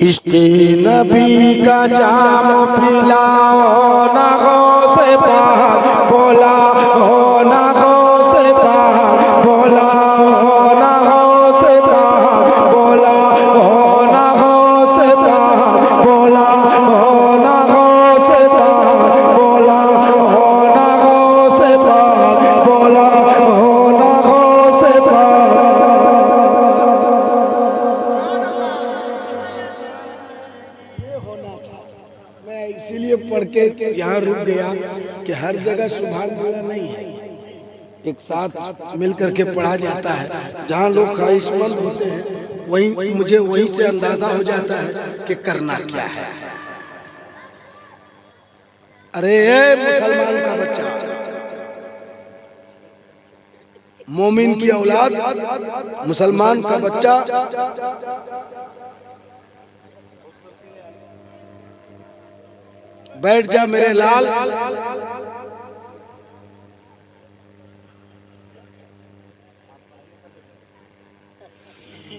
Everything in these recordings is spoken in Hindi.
इश्क़ नबी का जाम पिलाओ ना गौसे पाक बोला हो ना गौसे पाक बोला हो ना गौसे पाक बोला हो ना गौसे पाक बोला हो ना गौसे पाक बोला हो ना गौसे पाक बोला हो ना गौसे पाक। मैं इसीलिए पढ़ के यहाँ रुक गया कि हर जगह सुभान अल्लाह नहीं है, एक साथ मिल करके पढ़ा जाता है। जहाँ लोग ख्वाहिशमंद होते हैं वहीं मुझे वहीं से अंदाजा हो जाता है कि करना क्या है। अरे मुसलमान का बच्चा, मोमिन की औलाद, मुसलमान का बच्चा, बैठ जा मेरे लाल।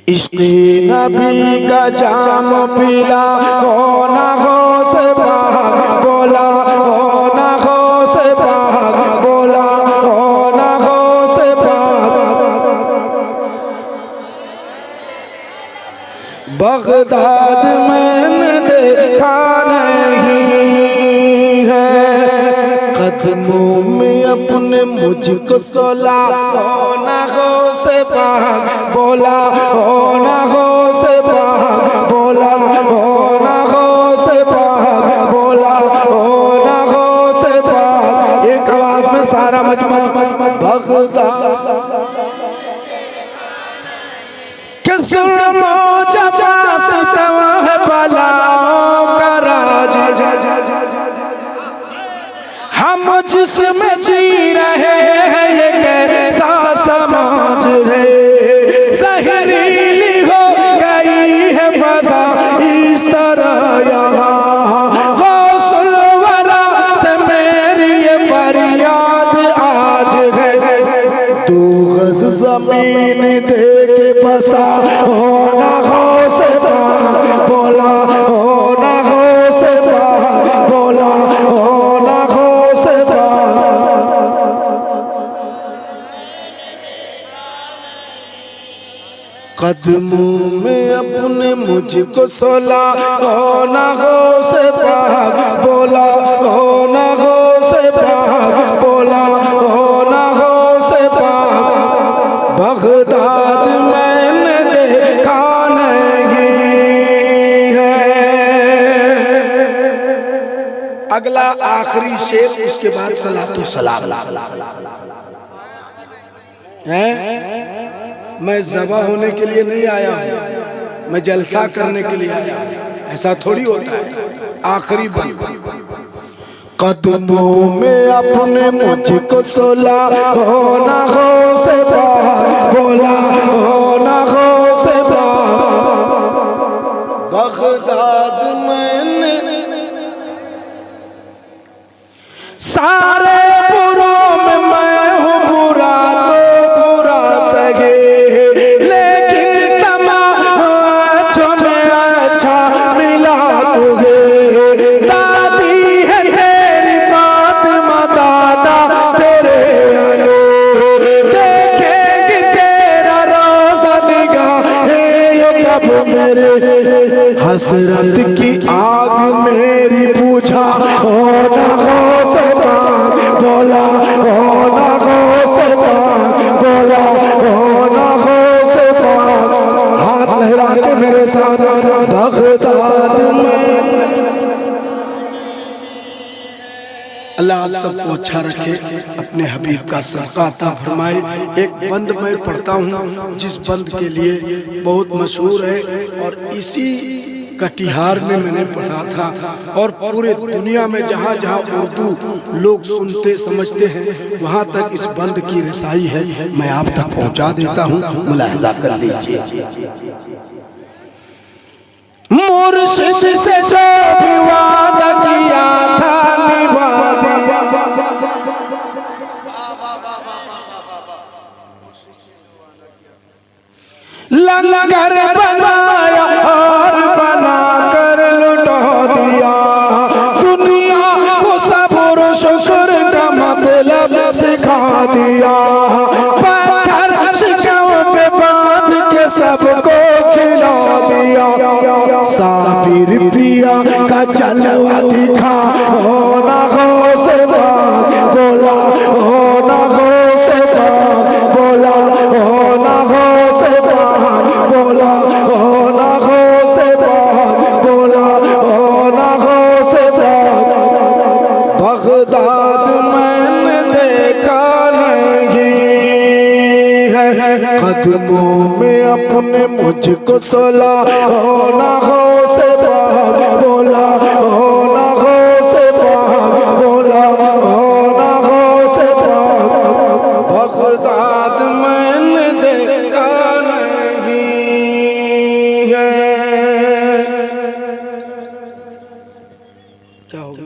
इश्क़ नबी का जाम पिला हो ना गौसे पाक बोला हो ना गौसे पाक बोला हो ना गौसे पाक। बगदाद मैंने देखा नहीं है, कदमों में अपने मुझको सोला हो ना गौसे पाक बोला हो ना गौसे पाक बोला हो ना गौसे पाक बोला हो ना गौसे पाक। एक आवाज में सारा मजमा बगदाद के जुल्मों जबास तवा है बलाओं का राज, हम जिसमें जी रहे हैं ये कैसा समाज है। जहरीली हो गई है फज़ा इस तरह यहाँ, गौसुल वरा से मेरी ये फरियाद आज है। दो गज ज़मीन दे के बसा हो ना गौसे पाक बोला हो ना गौसे पाक बोला हो ना गौसे पाक। कदमों में अपने मुझको सोला हो ना गौसे पाक बोला हो ना गौसे पाक बोला हो ना गौसे पाक। बगदाद मैंने देखा नहीं है। अगला आखिरी शेर, उसके बाद सलातो सलाम है। मैं ज़बा होने के लिए नहीं आया हूँ, मैं जलसा करने के लिए आया हूँ, ऐसा थोड़ी होता है। आखिरी बंद कदमों में अपने मुझको सोला हो ना गौसे पाक बोला हो ना गौसे पाक। बगदाद मैंने सारे बुरों में मैं हूँ बुरा तो बुरा सगे, लेकिन तमाम अच्छों में अच्छा मिला तुझे। दादी है तेरी फातिमा, दादा तेरे अली, देखेंगे तेरा रोज़ा निगाहे ये कब मेरे। हसरत की आग मेरी पूछा हो ना गौसे पाक बोला हो ना गौसे पाक बोला हो ना गौसे पाक। हाथ लहरा के मेरे साथ बगदाद में। अल्लाह आप सबको अच्छा रखे, अपने हबीब का सदका अता फरमाए। एक बंद मैं पढ़ता हूँ जिस बंद के लिए बहुत मशहूर है और इसी कटिहार में मैंने पढ़ा था और पूरे दुनिया में जहाँ जहाँ उर्दू लोग सुनते समझते हैं वहाँ तक इस बंद की रसाई है। मैं आप तक पहुँचा देता हूँ, मुलाहिज़ा कर लीजिए। मुर्शिद से जो भी वादा किया था निभा दिया, लंगर बनाया और बना मेरी प्रिया का जलवा दिखा हो ना गौसे पाक बोला हो ना गौसे पाक बोला हो ना गौसे पाक बोला हो ना गौसे पाक बोला हो ना गौसे पाक बगदाद मैंने देखा नहीं है कदमों में अपने मुझको सोला हो ना गौसे पाक बोला हो ना गौसे पाक बोला हो ना गौसे पाक बगदाद मैंने देखा नहीं है। क्या होगा?